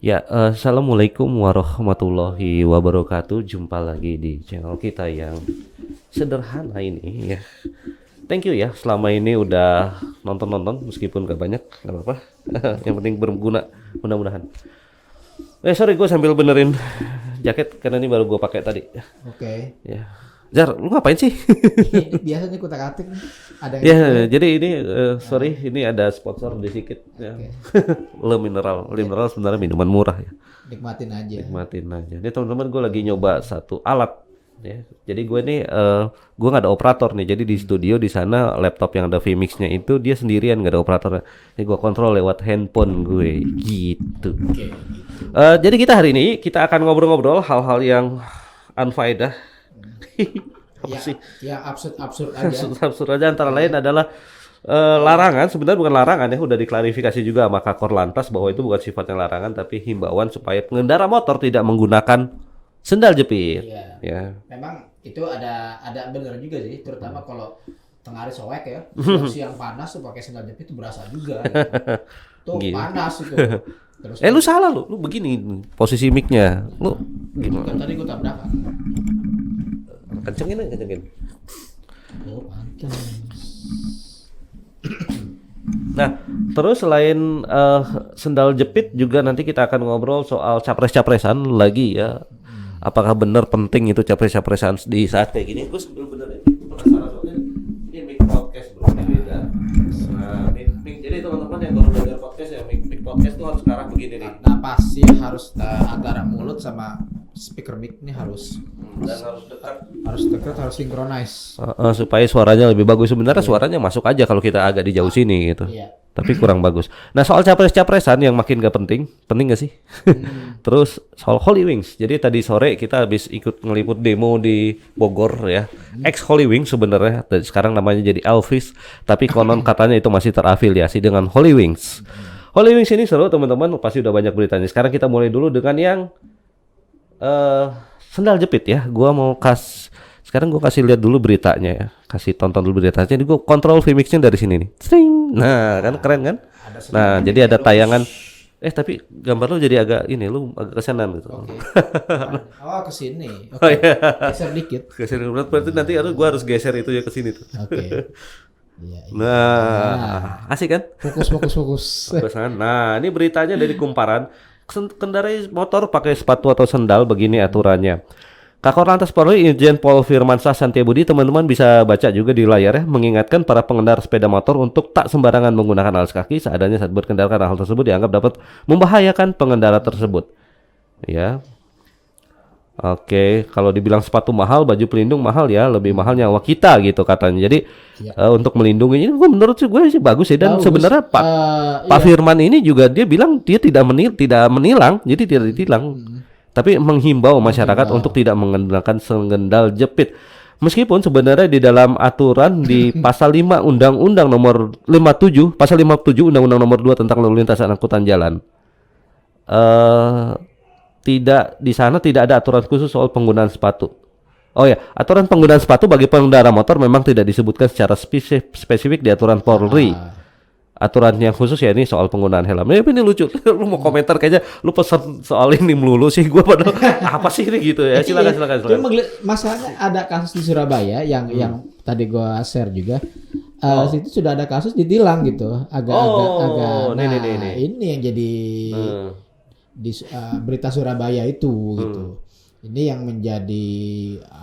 Ya, assalamualaikum warahmatullahi wabarakatuh. Jumpa lagi di channel kita yang sederhana ini ya. Thank you ya, selama ini udah nonton meskipun gak banyak, gak apa-apa. Yang penting berguna, mudah-mudahan. Sorry, gue sambil benerin jaket karena ini baru gue pakai tadi. Oke. Ya, Jar, lu ngapain sih? Biasanya kutak-atik ada Ya, jadi ini sorry, ini ada sponsor sedikit ya. Oke. Le mineral sebenarnya minuman murah ya. Nikmatin aja. Nikmatin aja. Ini teman-teman gue lagi nyoba satu alat ya. Jadi gue nih gue nggak ada operator nih. Jadi di studio di sana laptop yang ada vMix-nya itu dia sendirian nggak ada operatornya. Jadi gue kontrol lewat handphone gue gitu. Oke. Jadi kita hari ini kita akan ngobrol-ngobrol hal-hal yang unfaedah. Apa Ya, sih? ya absurd aja. Absurd aja antara lain adalah larangan, sebenarnya bukan larangan ya, udah diklarifikasi juga sama Kakor Lantas bahwa itu bukan sifatnya larangan tapi himbauan supaya pengendara motor tidak menggunakan sendal jepit. Iya. Ya. Memang itu ada benar juga sih, terutama kalau tengah hari soek ya. Siang panas tuh pakai sandal jepit itu berasa juga. Tuh Gitu. panas itu. Terus Lu salah lu begini posisi mic-nya. Lu gimana? kan tadi gua tabrakan. Kencengin. Oh, pantas. Nah, terus selain sendal jepit juga nanti kita akan ngobrol soal capres-capresan lagi ya. Apakah benar penting itu capres-capresan di saat kayak gini? Gue sebelum bener ini penasaran soalnya ini mic podcast bro, ini beda. Nah, mic, jadi teman-teman yang baru belajar podcast ya, mic podcast tuh harus ke arah begini nih. Nah, pasti harus antara mulut sama speaker mic ini harus Dan harus dekat dekat, harus synchronize. supaya suaranya lebih bagus. Sebenarnya suaranya masuk aja kalau kita agak di jauh sini gitu. Iya. Tapi kurang bagus. Nah, soal capres-capresan yang makin gak penting gak sih? Terus soal Holy Wings. Jadi tadi sore kita habis ikut ngeliput demo di Bogor ya. Ex Holy Wings sebenarnya, sekarang namanya jadi Elvis, tapi konon katanya itu masih terafiliasi dengan Holy Wings. Holy Wings ini seru teman-teman, pasti udah banyak beritanya. Sekarang kita mulai dulu dengan yang sendal jepit ya. Sekarang gua kasih lihat dulu beritanya ya. Kasih tonton dulu beritanya. Jadi gua kontrol vMix-nya dari sini nih. String. Nah, kan keren kan? Nah, jadi ada tayangan. Tapi gambar lu jadi agak ini, lu agak kesenan gitu. Oke. Oh, ke sini. Oke. Oh iya. Geser dikit. Geser berarti nanti gua harus geser itu ya ke sini tuh. Oke. Iya. Nah, asik kan? Fokus. Kesan. Nah, ini beritanya dari Kumparan. Kendarai motor pakai sepatu atau sendal, begini aturannya. Kakor Lantas Polri Irjen Pol Firmansyah Santiabudi, teman-teman bisa baca juga di layar ya, mengingatkan para pengendara sepeda motor untuk tak sembarangan menggunakan alas kaki saat berkendara karena hal tersebut dianggap dapat membahayakan pengendara tersebut. Ya. Oke, kalau dibilang sepatu mahal, baju pelindung mahal ya, lebih mahal nyawa kita gitu katanya. Jadi untuk melindungi ini, menurut gue sih bagus ya. Dan sebenarnya Pak Firman ini juga dia bilang dia tidak menilang, jadi tidak ditilang, tapi menghimbau masyarakat untuk tidak menggunakan sendal jepit. Meskipun sebenarnya di dalam aturan di pasal 5 Undang-Undang nomor 57, pasal 57 Undang-Undang nomor 2 tentang lalu lintas dan angkutan jalan. Di sana tidak ada aturan khusus soal penggunaan sepatu. Oh ya, aturan penggunaan sepatu bagi pengendara motor memang tidak disebutkan secara spesifik di aturan Polri. Aturan yang khusus ya ini soal penggunaan helm. Ini lucu. Lu mau komentar kayaknya lu pesan soal ini melulu sih. Gua padahal apa sih ini gitu ya. Silakan. Cuma masalahnya ada kasus di Surabaya yang tadi gua share juga. Situ sudah ada kasus ditilang gitu. Agak. Ini yang jadi di berita Surabaya itu gitu. Ini yang menjadi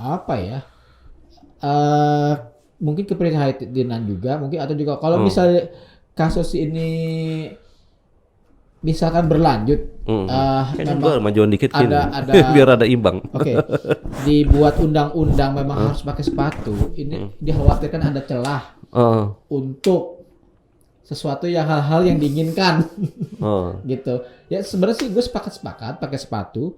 apa ya? Mungkin keprihatinan juga, mungkin atau juga kalau misalnya kasus ini misalkan berlanjut, memang majuan dikit ada biar ada imbang. Oke. Dibuat undang-undang memang harus pakai sepatu. Ini dikhawatirkan ada celah untuk sesuatu yang hal-hal yang diinginkan. Gitu. Ya sebenarnya sih gue sepakat pakai sepatu,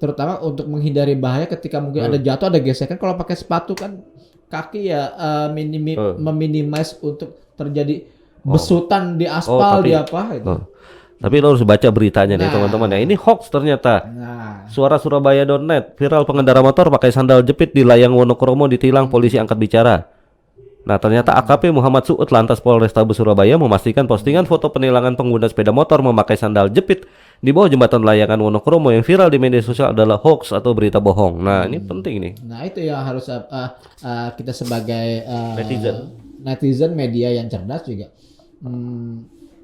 terutama untuk menghindari bahaya ketika mungkin ada jatuh, ada gesekan. Kalau pakai sepatu kan kaki ya meminimais untuk terjadi besutan di aspal di apa itu. Tapi lo harus baca beritanya nih teman-teman ya. Ini hoax ternyata. Suara Surabaya.net, viral pengendara motor pakai sandal jepit di Layang Wonokromo ditilang polisi angkat bicara. Nah, ternyata AKP Muhammad Suud Lantas Polrestabes Surabaya memastikan postingan foto penilangan pengguna sepeda motor memakai sandal jepit di bawah jembatan layangan Wonokromo yang viral di media sosial adalah hoax atau berita bohong. Nah, ini penting nih. Nah, itu yang harus kita sebagai Netizen media yang cerdas juga.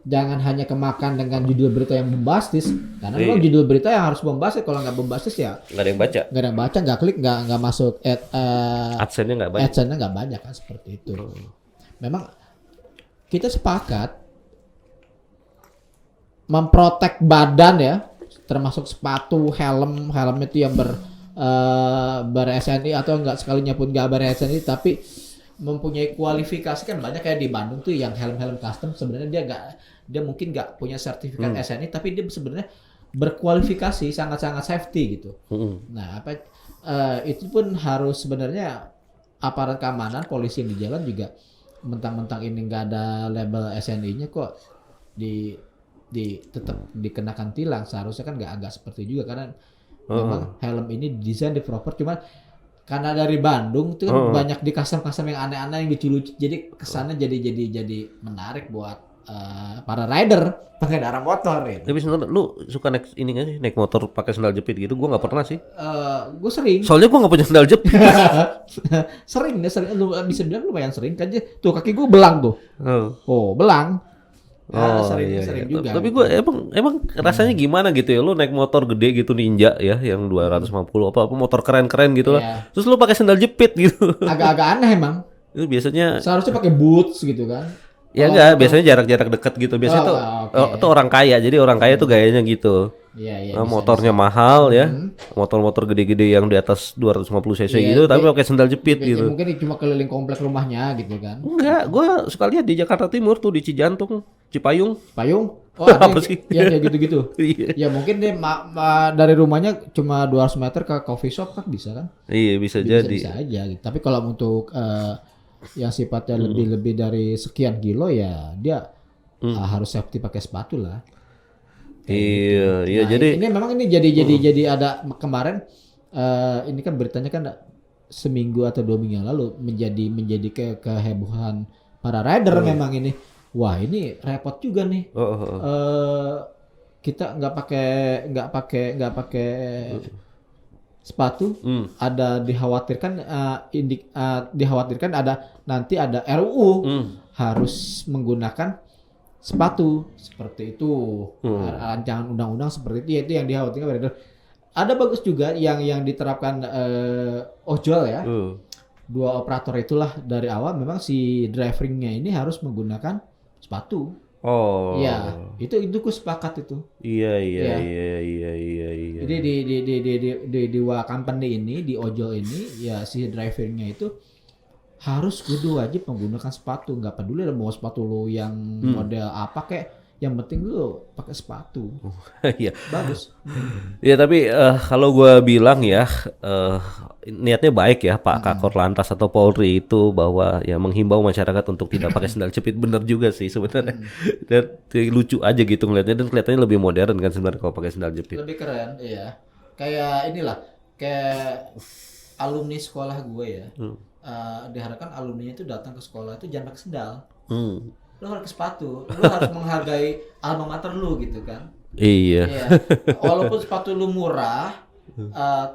Jangan hanya kemakan dengan judul berita yang bombastis, karena memang judul berita yang harus bombastis. Kalau nggak bombastis ya nggak ada yang baca. Nggak ada yang baca, nggak klik, nggak masuk AdSense-nya nggak banyak. AdSense-nya nggak banyak kan, seperti itu. Memang kita sepakat memprotek badan ya, termasuk sepatu, helm itu yang ber SNI atau enggak sekalinya pun nggak ber SNI, tapi mempunyai kualifikasi. Kan banyak kayak di Bandung tuh yang helm custom sebenarnya dia mungkin nggak punya sertifikat SNI, tapi dia sebenarnya berkualifikasi sangat-sangat safety gitu. Nah, itu pun harus sebenarnya aparat keamanan, polisi yang di jalan juga mentang-mentang ini nggak ada label SNI-nya kok tetap dikenakan tilang. Seharusnya kan nggak seperti juga, karena memang helm ini desain di proper, cuman karena dari Bandung itu kan banyak di custom yang aneh-aneh yang lucu-lucu, jadi kesannya jadi menarik buat para rider pengendara motor gitu. Tapi sebenarnya lu suka naik motor pakai sandal jepit gitu? Gua nggak pernah sih. Gue sering. Soalnya gua nggak punya sandal jepit. sering. Lu bisa bilang lumayan sering kan, tuh kaki gue belang tuh. Belang. Sering juga. Tapi gue emang rasanya gimana gitu ya? Lu naik motor gede gitu Ninja ya, yang 250 apa motor keren-keren gitu lah. Terus lu pakai sandal jepit gitu. Agak aneh emang. Itu biasanya seharusnya pakai boots gitu kan. Ya enggak, biasanya jarak-jarak dekat gitu. Biasanya tuh orang kaya. Jadi orang kaya tuh gayanya gitu. Iya, motornya mahal ya. Motor-motor gede-gede yang di atas 250 cc gitu, tapi pakai sandal jepit gitu. Mungkin cuma keliling komplek rumahnya gitu kan. Enggak, gua suka lihat di Jakarta Timur tuh di Cijantung, Cipayung. Oh, apa sih? Ya kayak gitu-gitu. Ya mungkin dia dari rumahnya cuma 200 meter ke coffee shop kan bisa kan? Iya, bisa jadi. Bisa aja gitu. Tapi kalau untuk yang sifatnya lebih dari sekian kilo ya dia harus safety, pakai sepatu lah. Iya, nah, jadi ini jadi ada kemarin ini kan beritanya kan seminggu atau 2 minggu yang lalu menjadi kehebohan para rider. Memang ini wah ini repot juga nih. Kita nggak pakai sepatu, ada dikhawatirkan nanti ada RUU harus menggunakan sepatu seperti itu. Rancangan undang-undang seperti itu yang dikhawatirkan. Ada bagus juga yang diterapkan ojol ya. 2 operator itulah dari awal memang si driveringnya ini harus menggunakan sepatu. Iya, itu ku sepakat itu. Iya. Jadi di dua company ini, di ojol ini ya si drivernya itu harus kudu wajib menggunakan sepatu. Nggak peduli mau sepatu lo yang model apa kek, yang penting lu pakai sepatu. Iya. Bagus. Ya tapi kalau gue bilang ya niatnya baik ya Pak Kakor Lantas atau Polri itu, bahwa ya menghimbau masyarakat untuk tidak pakai sandal jepit. Bener juga sih sebenarnya. Dan lucu aja gitu ngeliatnya, dan kelihatannya lebih modern kan sebenarnya kalau pakai sandal jepit. Lebih keren, iya. Kayak kayak alumni sekolah gue ya. Diharapkan alumninya itu datang ke sekolah itu jangan pakai sandal. Lu harus sepatu, lu harus menghargai alma mater lu gitu kan. Iya. Walaupun sepatu lu murah,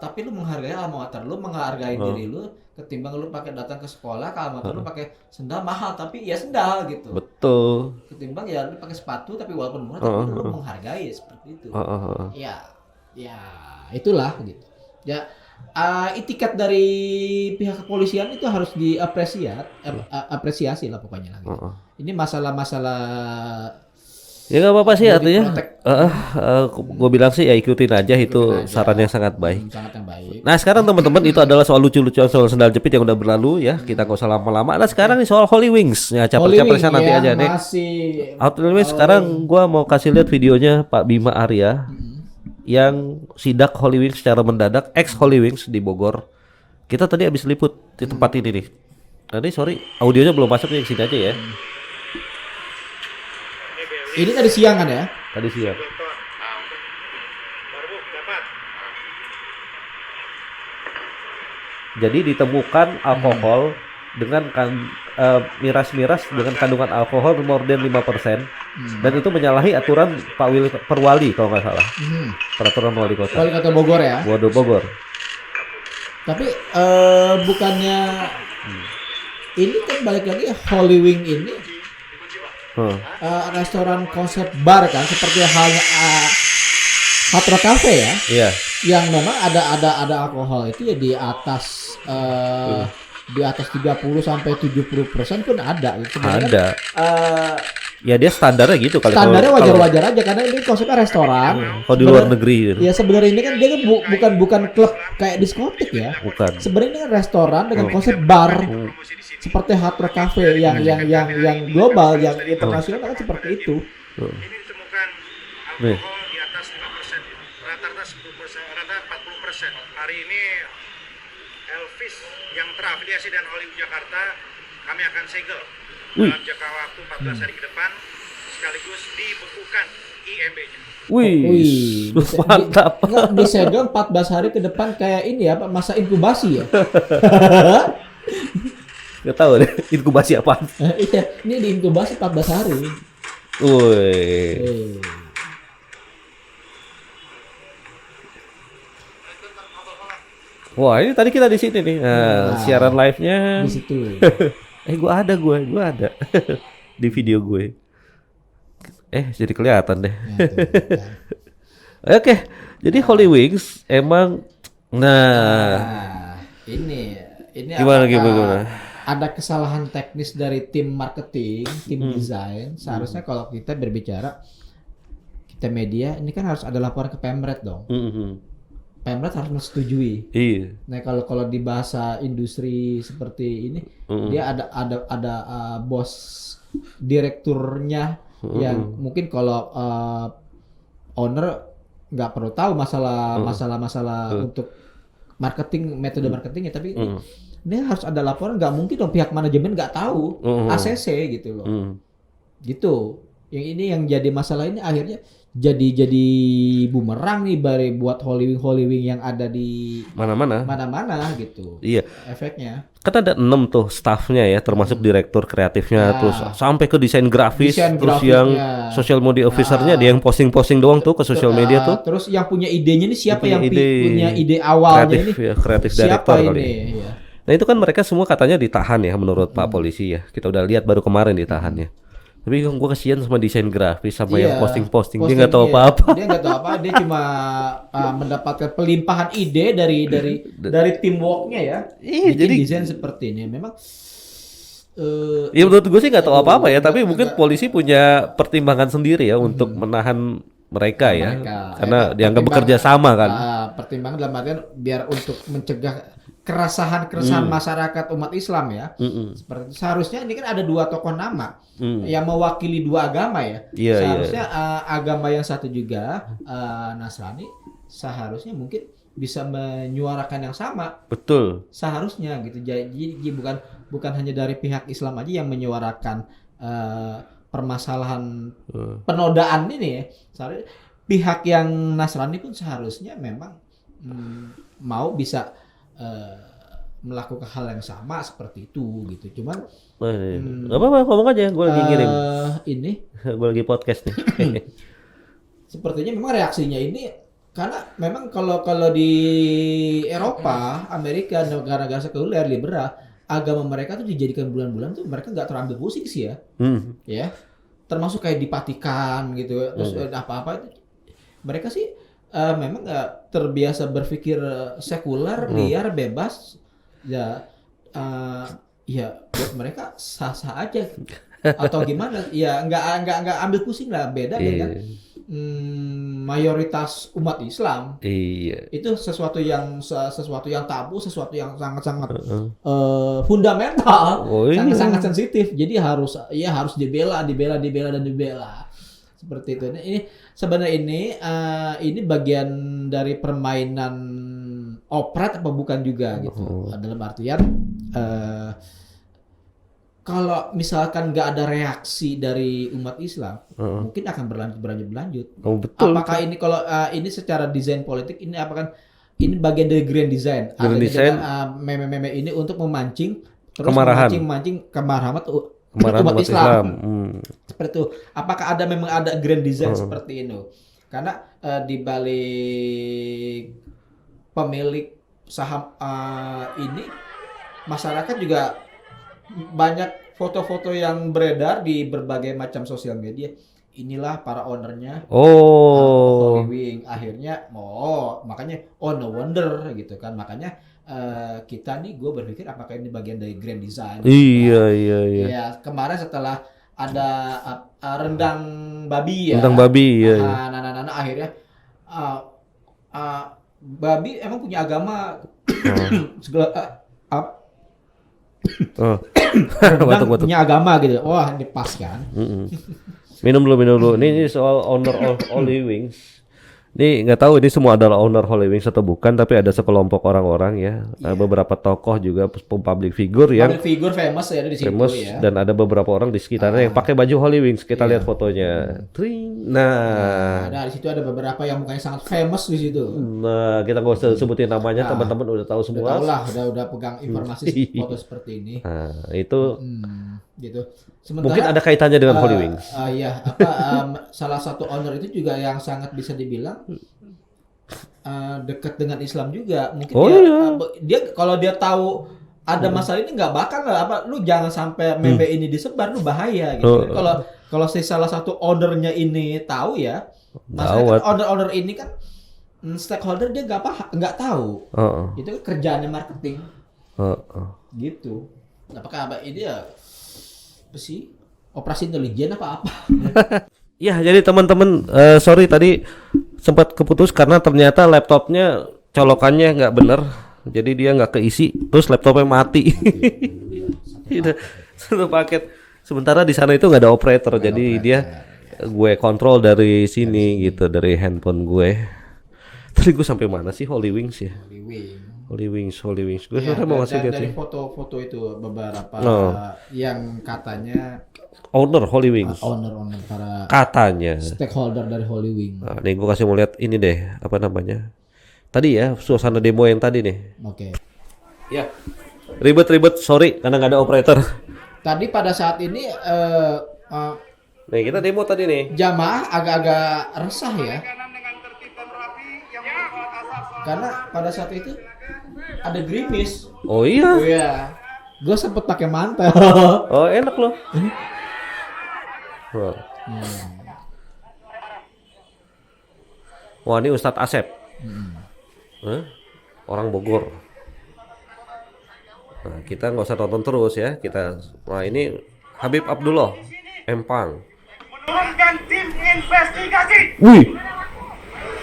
tapi lu menghargai alma mater lu, menghargai diri lu, ketimbang lu datang ke sekolah ke alma mater lu pakai sendal mahal tapi ya sendal gitu. Betul. Ketimbang ya lu pakai sepatu tapi walaupun murah tapi lu menghargai seperti itu. Ya itulah gitu. Ya itikat dari pihak kepolisian itu harus apresiasi lah pokoknya lah gitu. Ini masalah-masalah ya nggak apa-apa sih artinya. Gue bilang sih ya ikutin aja, saran yang sangat baik. Sangat yang baik. Nah sekarang teman-teman itu adalah soal lucu-lucuan soal sandal jepit yang udah berlalu ya. Kita nggak usah lama-lama. Nah sekarang nih soal Holy Wings ya, capresan nanti aja nih. Holy Wings sekarang gue mau kasih lihat videonya Pak Bima Arya yang sidak Holy Wings secara mendadak, ex Holy Wings di Bogor. Kita tadi habis liput di tempat ini nih. Tadi sorry audionya belum masuk nih, sini aja ya. Ini tadi siang kan ya? Tadi siang. Jadi ditemukan alkohol dengan miras-miras dengan kandungan alkohol more than 5%. Dan itu menyalahi aturan Pak Perwali kalau nggak salah. Peraturan wali kota. Wali kota Bogor ya. Waduh, Bogor. Tapi bukannya ini kan balik lagi Holy Wing ini restoran konsep bar kan, seperti halnya Hard Rock Cafe ya. Iya. Yang memang ada alkohol itu ya di atas di atas 30 sampai 70% pun ada gitu. Ada. Ya dia standarnya gitu kali. Standarnya wajar-wajar aja karena ini konsepnya restoran. Kalau di luar negeri gitu. Ya sebenarnya ini kan dia kan bukan klub kayak diskotik ya. Bukan. Sebenarnya ini kan restoran dengan konsep bar. Seperti Hard Rock Cafe yang global, yang internasional kan seperti itu. Ini ditemukan alkohol di atas 5%, rata-rata 10%, rata-rata 40%. Hari ini Elvis yang terafiliasi dan Hollywood Jakarta kami akan segel dalam jangka waktu 14 hari ke depan, sekaligus dibekukan IMB-nya. Wih, mantap. Disegel 14 hari ke depan kayak ini ya, masa inkubasi ya. Gak tahu deh inkubasi apa. Iya, ini diinkubasi 14 hari. Wih. Wah, ini tadi kita di sini nih. Nah, siaran live-nya di situ. gua ada di video gue. Jadi kelihatan deh. Oke, jadi Holy Wings emang ini gimana? Ada kesalahan teknis dari tim marketing, tim desain. Seharusnya kalau kita berbicara, kita media, ini kan harus ada laporan ke Pemret dong. Pemret harus menyetujui. Iya. Nah kalau di bahasa industri seperti ini, dia ada bos direkturnya yang mungkin kalau owner nggak perlu tahu masalah untuk marketing, metode marketingnya, tapi ini harus ada laporan. Nggak mungkin dong pihak manajemen nggak tahu ACC gitu loh. Gitu. Yang ini yang jadi masalah ini akhirnya jadi bumerang nih buat Holy Wing yang ada di mana-mana gitu. Iya. Efeknya. Kan ada 6 tuh staffnya ya, termasuk direktur kreatifnya, terus sampai ke desain grafis, terus yang social media officernya dia yang posting doang tuh ke social media tuh. Terus yang punya idenya ini siapa, yang punya ide awalnya kreatif, ini? Ya, kreatif siapa director ini? kali. Iya. Nah itu kan mereka semua katanya ditahan ya menurut Pak Polisi ya. Kita udah lihat baru kemarin ditahannya. Tapi gue kasihan sama desain grafis sama yang posting. Dia nggak tahu apa-apa. Dia nggak tahu apa. Dia cuma mendapatkan pelimpahan ide dari teamworknya ya. Jadi desain seperti ini memang. Ya menurut gue sih nggak tahu apa-apa ya. Tapi mungkin polisi punya pertimbangan sendiri ya untuk menahan mereka ya. Karena dianggap bekerja sama kan. Pertimbangan dalam artian biar untuk mencegah keresahan masyarakat umat Islam ya. Seperti seharusnya ini kan ada 2 tokoh nama yang mewakili 2 agama ya. Seharusnya agama yang satu juga Nasrani seharusnya mungkin bisa menyuarakan yang sama. Betul. Seharusnya gitu. Jadi bukan hanya dari pihak Islam aja yang menyuarakan permasalahan penodaan ini ya. Seharusnya pihak yang Nasrani pun seharusnya memang mau bisa melakukan hal yang sama seperti itu gitu. Cuman nggak apa-apa, ngomong aja, gue lagi ngirim. Ini gue lagi podcast nih. Sepertinya memang reaksinya ini karena memang kalau di Eropa, Amerika, negara-negara sekuler liberal, agama mereka tuh dijadikan bulan-bulan tuh mereka nggak terambil pusing sih ya. Ya. Termasuk kayak di Vatikan gitu. Terus apa-apa itu mereka sih memang nggak terbiasa berpikir sekuler, liar, bebas, ya buat mereka sah-sah aja atau gimana? Ya nggak ambil pusing lah, beda dengan mayoritas umat Islam. Iya. Itu sesuatu yang tabu, sesuatu yang sangat-sangat fundamental, sangat-sangat sensitif. Jadi harus dibela. Seperti itu. Ini sebenarnya ini bagian dari permainan operet apa bukan juga gitu. Dalam artian kalau misalkan nggak ada reaksi dari umat Islam, mungkin akan berlanjut. Oh, betul. Apakah ini kalau ini secara desain politik ini apakah ini bagian dari grand design? Grand design. Meme-meme ini untuk memancing terus memancing kemarahan umat Islam. Seperti itu. Apakah memang ada grand design seperti itu? Karena di balik pemilik saham ini, masyarakat juga banyak foto-foto yang beredar di berbagai macam sosial media. Inilah para ownernya. Holy Wing. Akhirnya, makanya no wonder gitu kan. Makanya kita nih, gue berpikir apakah ini bagian dari grand design? Iya. Ya, kemarin setelah ada rendang babi ya. Rendang babi ya. Nah, akhirnya babi emang punya agama segala batuk. Punya agama gitu. Wah, ini pas kan. Minum dulu. Ini soal owner Holy Wings. Ini nggak tahu ini semua adalah owner Holy Wings atau bukan, tapi ada sekelompok orang-orang ya, beberapa tokoh juga public figure yang famous ya di situ ya. Dan ada beberapa orang di sekitarnya yang pakai baju Holy Wings. Kita lihat fotonya. Nah, di situ ada beberapa yang mukanya sangat famous di situ. Nah, kita nggak usah sebutin namanya, teman-teman udah tahu semua. Udah pegang informasi foto seperti ini. Nah, itu gitu. Sementara, mungkin ada kaitannya dengan Holy Wings. Salah satu owner itu juga yang sangat bisa dibilang dekat dengan Islam juga. Mungkin dia kalau dia tahu ada masalah ini nggak bakal lu jangan sampai meme ini disebar, lu bahaya gitu. Kalau salah satu ownernya ini tahu ya, masalah kan owner ini kan stakeholder dia nggak tahu. Itu kan kerjaannya marketing. Gitu. Apakah ini ya sih operasi intelijen apa? Ya, jadi teman-teman, sorry tadi sempat keputus karena ternyata laptopnya colokannya nggak bener, jadi dia nggak keisi, terus laptopnya mati. Satu paket. Sementara di sana itu nggak ada operator, jadi dia gue kontrol dari sini gitu, dari handphone gue. Tadi gue sampai mana sih? Holy Wings ya. Holy Wings. Gue sudah mau ngasih lihat dari foto-foto itu beberapa yang katanya owner Holy Wings. Owner para katanya stakeholder dari Holy Wing. Nah, nih gue kasih mau lihat ini deh, apa namanya? Tadi ya, suasana demo yang tadi nih. Oke. Ya. Ribet, sorry karena nggak ada operator. Tadi pada saat ini nih kita demo tadi nih. Jamaah agak-agak resah ya. Karena pada saat itu ada gerimis. Oh iya. Gue sempet pakai mantel. Oh enak loh. Wah ini Ustadz Asep. Orang Bogor. Nah, kita nggak usah tonton terus ya. Wah ini Habib Abdullah Empang. Menurunkan tim investigasi. Wih.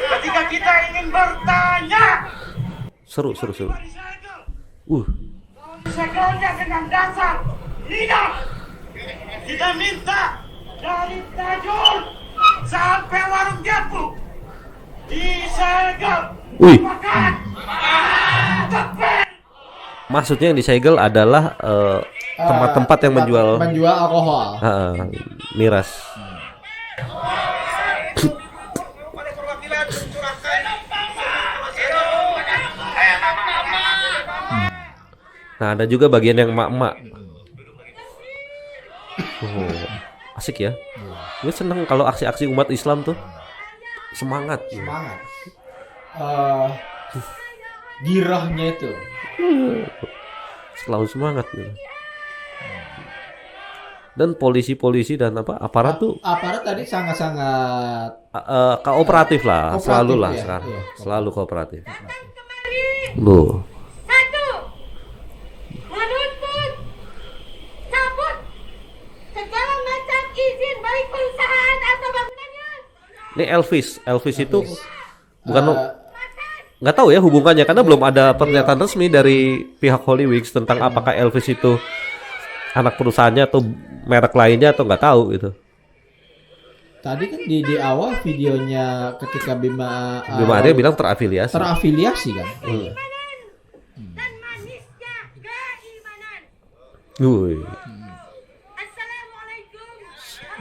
Ketika kita ingin bertanya. Seru. Segelnya dengan dasar tidak. Kita minta dari Tajul sampai warung Japu disegel. Wih. Maksudnya yang disegel adalah tempat-tempat yang menjual alkohol. Miras. Nah ada juga bagian yang emak-emak. Asik ya. Gue seneng kalau aksi-aksi umat Islam tuh semangat. Girahnya itu selalu semangat gitu. Dan polisi dan aparat tadi sangat-sangat kooperatif lah, selalu lah sekarang. Selalu kooperatif. Loh. Ini Elvis itu bukan nggak tahu ya hubungannya karena belum ada pernyataan resmi dari pihak Holy Wings tentang apakah Elvis itu anak perusahaannya atau merek lainnya atau nggak tahu gitu. Tadi kan di awal videonya ketika Bima Arya bilang terafiliasi kan. Dan manisnya keimanan.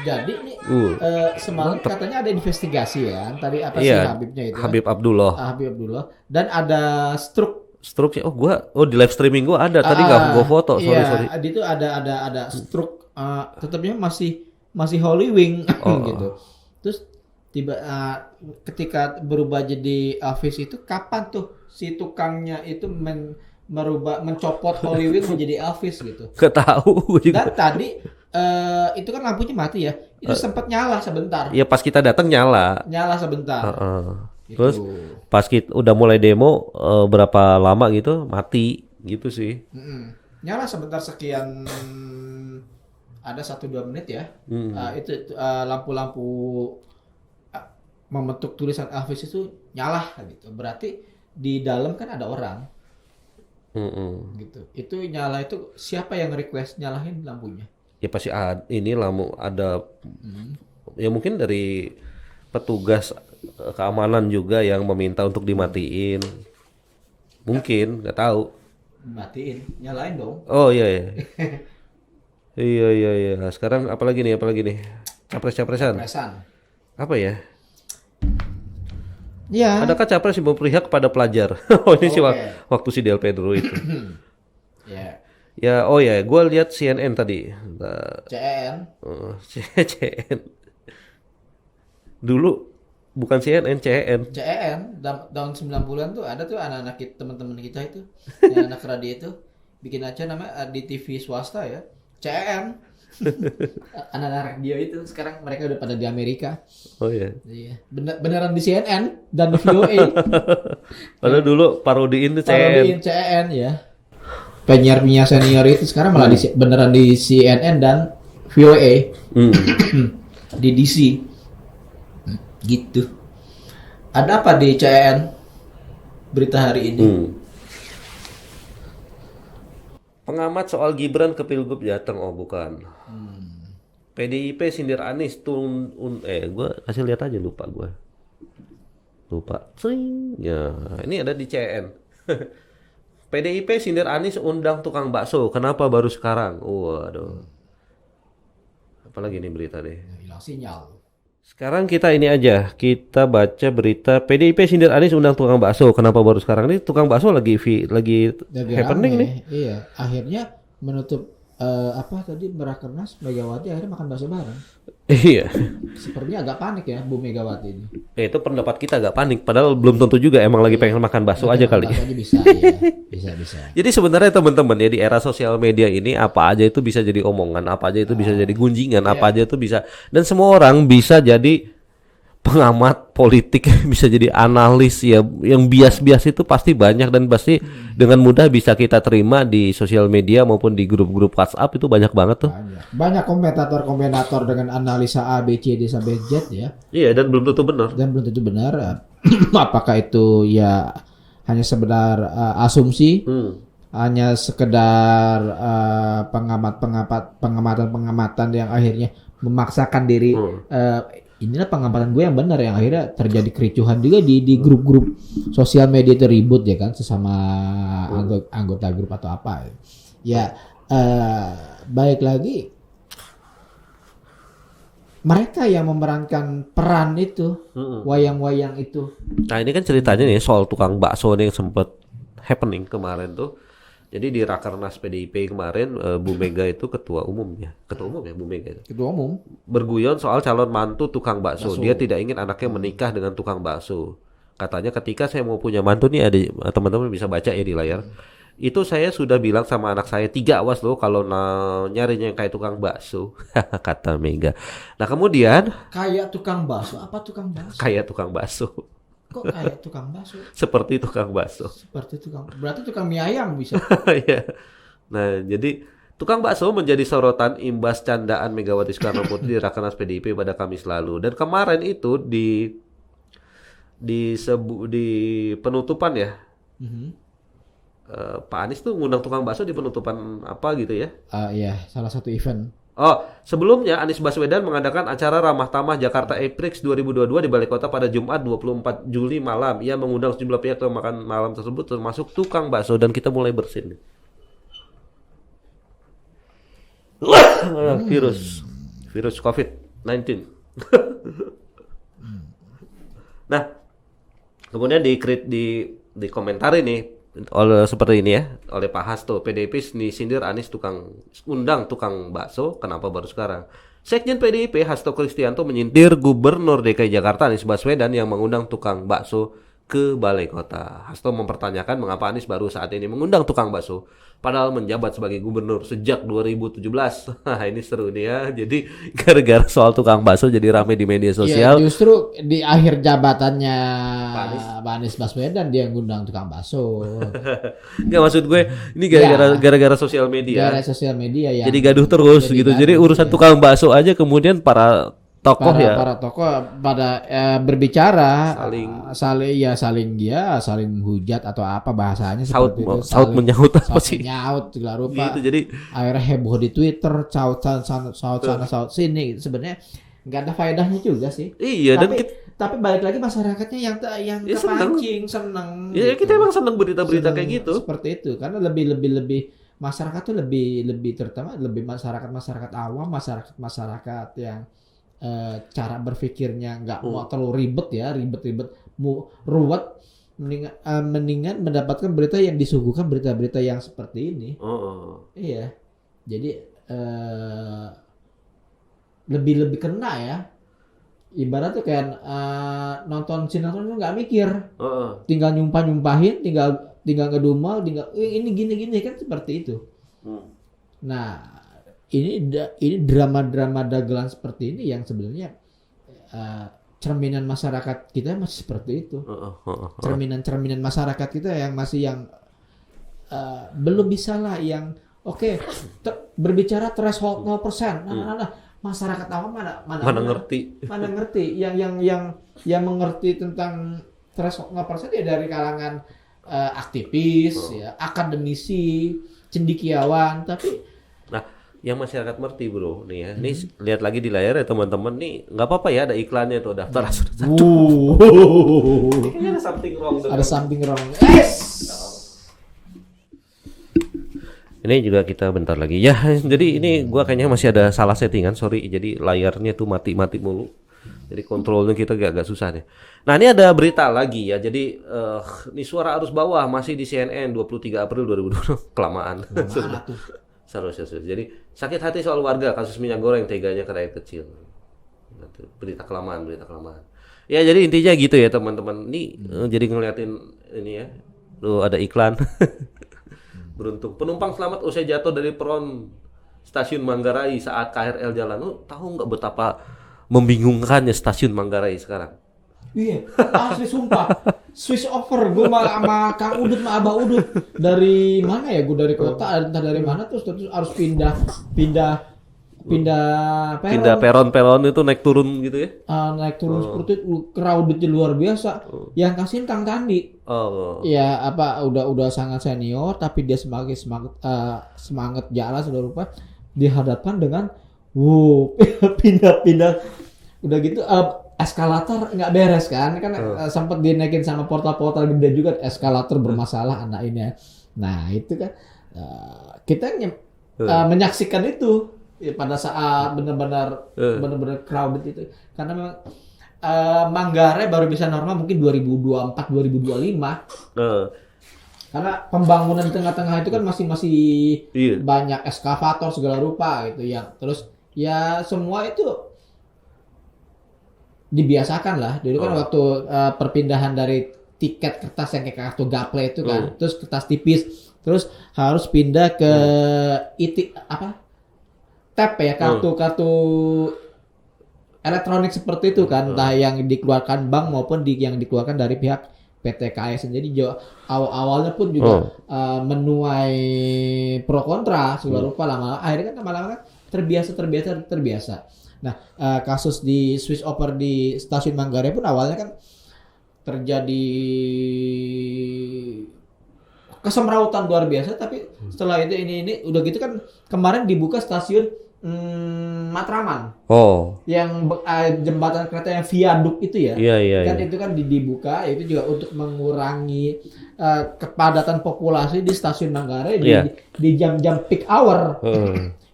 Jadi ini semalam katanya ada investigasi ya. Tadi apa sih Habibnya itu? Habib Abdullah. Habib Abdullah. Dan ada struk Stroke oh di live streaming gua ada tadi nggak gua foto sorry. Iya, itu ada stroke tetapnya masih Holy Wing gitu. Terus ketika berubah jadi Elvis itu kapan tuh si tukangnya itu mencopot Holy Wing menjadi Elvis gitu. Gak tahu gua juga. Dan tadi itu kan lampunya mati ya. Itu sempat nyala sebentar. Iya pas kita datang nyala. Nyala sebentar. Gitu. Terus pas kita udah mulai demo berapa lama gitu mati gitu sih. Nyala sebentar sekian ada 1-2 menit ya. Itu lampu-lampu membentuk tulisan Elvis itu nyala gitu. Berarti di dalam kan ada orang. Gitu. Itu nyala itu siapa yang request nyalain lampunya? Ya pasti ada ya mungkin dari petugas keamanan juga yang meminta untuk dimatiin. Mungkin, nggak tahu. Matiin, nyalain dong. Oh iya. Iya. Sekarang apalagi nih? Capres-capresan. Apa ya? Ya. Adakah capres yang berpihak kepada pelajar? Ini sih waktu si Del Pedro itu. Ya, gue lihat CNN tadi. CN. CNN. Dulu bukan CNN, CN. Tahun 90-an tuh ada tuh anak-anak teman-teman kita itu, yang anak radio itu bikin acara namanya di TV swasta ya. CN. Anak-anak radio itu sekarang mereka udah pada di Amerika. Oh iya. Iya. Beneran di CNN dan di VOA. Padahal dulu parodiin tuh CN ya. Penyiar senior itu sekarang malah beneran di CNN dan VOA. Di DC. Gitu. Ada apa di CN berita hari ini? Pengamat soal Gibran ke Pilgub Jateng bukan. PDIP sindir Anies gue kasih lihat aja lupa. Sing. Ya, ini ada di CN. PDIP sindir Anies undang tukang bakso. Kenapa baru sekarang? Waduh. Apalagi nih berita deh. Hilang sinyal. Sekarang kita ini aja, kita baca berita PDIP sindir Anies undang tukang bakso. Kenapa baru sekarang? Ini tukang bakso lagi happening nih. Iya, akhirnya menutup Rakernas Megawati akhirnya makan bakso bareng. Iya. Sepertinya agak panik ya Bu Megawati ini. Itu pendapat kita agak panik, padahal belum tentu juga emang lagi pengen makan bakso aja kali. Bakso aja bisa, ya. Bisa. Jadi sebenarnya teman-teman ya di era sosial media ini apa aja itu bisa jadi omongan, apa aja itu bisa jadi gunjingan, apa aja itu bisa, dan semua orang bisa jadi pengamat politik, bisa jadi analis ya. Yang bias-bias itu pasti banyak dan pasti dengan mudah bisa kita terima di sosial media maupun di grup-grup WhatsApp itu banyak banget tuh. Banyak komentator dengan analisa A, B, C, D sampai Z ya. Iya, dan belum tentu benar. Apakah itu ya hanya sekedar asumsi, hanya sekedar pengamatan yang akhirnya memaksakan diri inilah pengamatan gue yang benar yang akhirnya terjadi kericuhan juga di grup-grup sosial media itu ribut ya kan sesama anggota grup atau apa ya. Baik lagi mereka yang memerankan peran itu wayang-wayang itu. Nah ini kan ceritanya nih soal tukang bakso nih yang sempat happening kemarin tuh. Jadi di Rakernas PDIP kemarin Bu Mega itu ketua umum ya Bu Mega itu. Ketua umum. Berguyon soal calon mantu tukang bakso. Dia tidak ingin anaknya menikah dengan tukang bakso. Katanya ketika saya mau punya mantu nih ada teman-teman bisa baca ya di layar. Itu saya sudah bilang sama anak saya 3 awas loh kalau nyarinya yang kayak tukang bakso. Kata Mega. Nah kemudian. Kayak tukang bakso? Apa tukang bakso? Kayak tukang bakso. Kok kayak tukang bakso? Seperti tukang bakso. Berarti tukang mie ayam bisa. Iya. Nah, jadi tukang bakso menjadi sorotan imbas candaan Megawati Soekarno Putri di Rakernas PDIP pada Kamis lalu. Dan kemarin itu di penutupan ya. Pak Anies tuh ngundang tukang bakso di penutupan apa gitu ya? Iya, salah satu event. Sebelumnya Anies Baswedan mengadakan acara Ramah Tamah Jakarta Aprix 2022 di Balai Kota pada Jumat 24 Juli malam. Ia mengundang sejumlah pihak ke makan malam tersebut termasuk tukang bakso dan kita mulai bersin. Virus COVID-19. Nah, kemudian di komentar ini oleh seperti ini ya, oleh Pak Hasto, PDIP sindir Anies undang tukang bakso, kenapa baru sekarang? Sekjen PDIP Hasto Kristianto menyindir Gubernur DKI Jakarta Anies Baswedan yang mengundang tukang bakso ke Balai Kota. Hasto mempertanyakan mengapa Anies baru saat ini mengundang tukang bakso, padahal menjabat sebagai gubernur sejak 2017. Nah, ini seru nih ya. Jadi gara-gara soal tukang bakso jadi rame di media sosial. Ya, justru di akhir jabatannya Pak Anies Baswedan dia ngundang tukang bakso. Nggak, maksud gue ini gara-gara sosial media. Gara-gara sosial media ya. Jadi gaduh terus gitu. Jadi urusan tukang bakso aja kemudian para tokoh para tokoh pada berbicara saling hujat atau apa bahasanya seperti itu, saut menyaut apa sih? Menyaut segala rupa. Gitu, jadi akhirnya heboh di Twitter, saut sini gitu. Sebenarnya nggak ada faedahnya juga sih. Iya, tapi balik lagi masyarakatnya yang kepancing, seneng. Ya gitu. kita emang seneng berita-berita kayak gitu. Seperti itu karena lebih masyarakat tuh lebih terutama lebih masyarakat awam, masyarakat yang cara berpikirnya nggak mau terlalu ribet, ruwet, mendingan mendapatkan berita yang disuguhkan berita-berita yang seperti ini. Iya, jadi lebih kena ya. Ibaratnya kayak nonton sinetron nggak mikir, tinggal nyumpahin, tinggal ngedumel, ini gini kan seperti itu. Nah. Ini drama-drama dagelan seperti ini yang sebenarnya cerminan masyarakat kita masih seperti itu. Cerminan masyarakat kita yang masih belum bisa lah yang berbicara threshold 0%. Masyarakat awam mana ngerti yang mengerti tentang threshold 0% ya dari kalangan aktivis, ya, akademisi, cendekiawan, tapi yang masyarakat mengerti bro nih ya, nih lihat lagi di layar ya teman-teman nih, nggak apa-apa ya ada iklannya tuh daftar asuransi. Kayaknya ada something wrong. Ada something wrong. Ini juga kita bentar lagi ya. Jadi ini gua kayaknya masih ada salah settingan, sorry. Jadi layarnya tuh mati mulu. Jadi kontrolnya kita agak susah deh. Nah ini ada berita lagi ya. Jadi ini suara arus bawah masih di CNN 23 April 2020 kelamaan. Seru. Jadi sakit hati soal warga kasus minyak goreng teganya ke rakyat kecil. Berita kelamaan. Ya jadi intinya gitu ya teman-teman. Ini jadi ngeliatin ini ya. Tuh ada iklan. Beruntung penumpang selamat usai jatuh dari peron stasiun Manggarai saat KRL jalan. Lu tahu nggak betapa membingungkannya stasiun Manggarai sekarang? Iya, asli sumpah. Switch over gue sama Kang Udut sama Abah Udut dari mana ya? Gue dari kota, entah dari mana terus harus pindah peron itu naik turun gitu ya? Naik turun seperti itu, crowdednya luar biasa. Yang kasihin Kang Tandi. Ya udah sangat senior tapi dia semangat jalan sudah rupa dihadapkan dengan pindah udah gitu eskalator nggak beres kan sempat dinaikin sama portal-portal gede juga, eskalator bermasalah anak ini. Nah itu kan kita menyaksikan itu ya, pada saat benar-benar crowded itu karena memang Manggarai baru bisa normal mungkin 2024 2025 karena pembangunan di tengah-tengah itu kan masih banyak eskavator segala rupa gitu ya, terus ya semua itu dibiasakan lah. Dulu kan waktu perpindahan dari tiket kertas yang kayak kartu gaple itu kan, terus kertas tipis, terus harus pindah ke tap ya, kartu elektronik seperti itu kan, entah yang dikeluarkan bank maupun yang dikeluarkan dari pihak PT KAI sendiri. Awalnya pun juga menuai pro kontra segala rupa, akhirnya kan lama-lama terbiasa. Nah, kasus di switch over di stasiun Manggarai pun awalnya kan terjadi kesemrautan luar biasa, tapi setelah itu ini udah gitu kan kemarin dibuka stasiun Matraman. Yang jembatan kereta yang viaduk itu ya. Kan itu kan dibuka itu juga untuk mengurangi kepadatan populasi di stasiun Manggarai di jam-jam peak hour.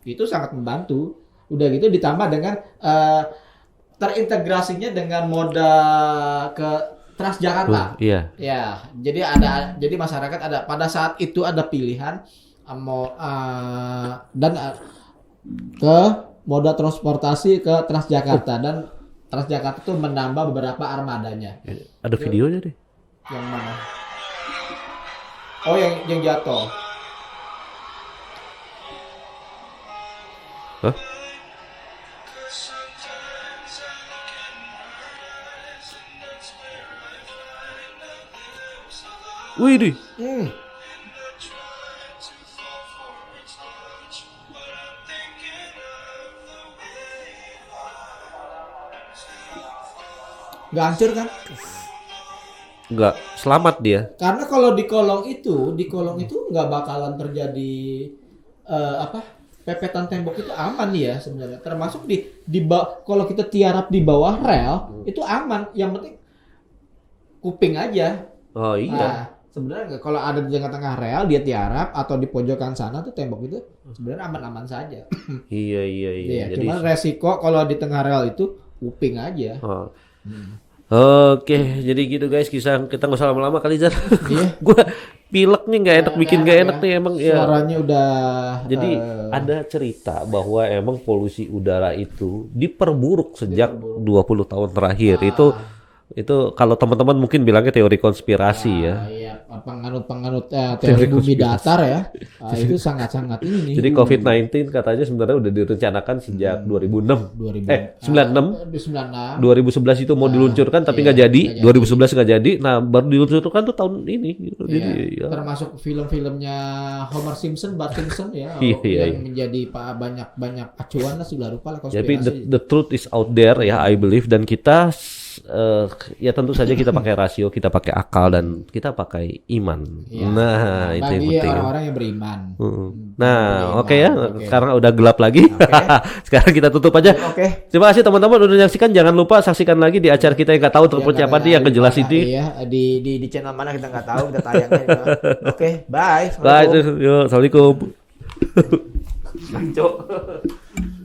Itu sangat membantu. Udah gitu ditambah dengan terintegrasinya dengan moda ke Transjakarta. Iya. Ya, jadi masyarakat ada pada saat itu ada pilihan mau ke moda transportasi ke Transjakarta dan Transjakarta itu menambah beberapa armadanya. Ada videonya deh. Yang mana? Oh, yang jatuh. Hah? Wih deh. Nggak hancur kan? Enggak, selamat dia. Karena kalau di kolong itu nggak bakalan terjadi pepetan tembok itu aman ya sebenarnya. Termasuk kalau kita tiarap di bawah rel itu aman. Yang penting kuping aja. Oh iya. Nah, sebenarnya kalau ada di tengah-tengah rel dia tiarap atau di pojokan sana tuh tembok itu sebenarnya aman-aman saja. Iya. Iya, Jadi cuman resiko kalau di tengah rel itu kuping aja. oh. Oke, jadi gitu guys, kisah kita nggak usah lama-lama kali Zar. Iya. Gua pilek nih nggak enak, bikin nggak enak nih emang ya. Suaranya udah Jadi ada cerita bahwa emang polusi udara itu diperburuk sejak 20 tahun terakhir. Itu kalau teman-teman mungkin bilangnya teori konspirasi ya. Iya, penganut teori bumi datar ya. Itu sangat-sangat ini. Jadi COVID-19 katanya sebenarnya udah direncanakan sejak 2006. 96. 2011 itu mau diluncurkan tapi nggak jadi. 2011 nggak jadi. Nah, baru diluncurkan tuh tahun ini gitu. Iya, Jadi ya. termasuk film-filmnya Homer Simpson, Bart Simpson ya, Iya. yang menjadi banyak acuan lah, sudah lupa lah Jadi konspirasi. the truth is out there ya, I believe, dan kita ya tentu saja kita pakai rasio, kita pakai akal, dan kita pakai iman. Iya. Nah, itu yang Bagi penting. orang-orang yang beriman. Nah, Beriman. oke ya. Oke. Sekarang udah gelap lagi. Sekarang kita tutup aja. Oke. Terima kasih teman-teman udah menyaksikan. Jangan lupa saksikan lagi di acara kita yang nggak tahu terpercaya apa yang kejelas ini. Iya, di channel mana kita nggak tahu, kita tayangnya. Oke, bye. Bye. Yuk, assalamualaikum. Ngaco.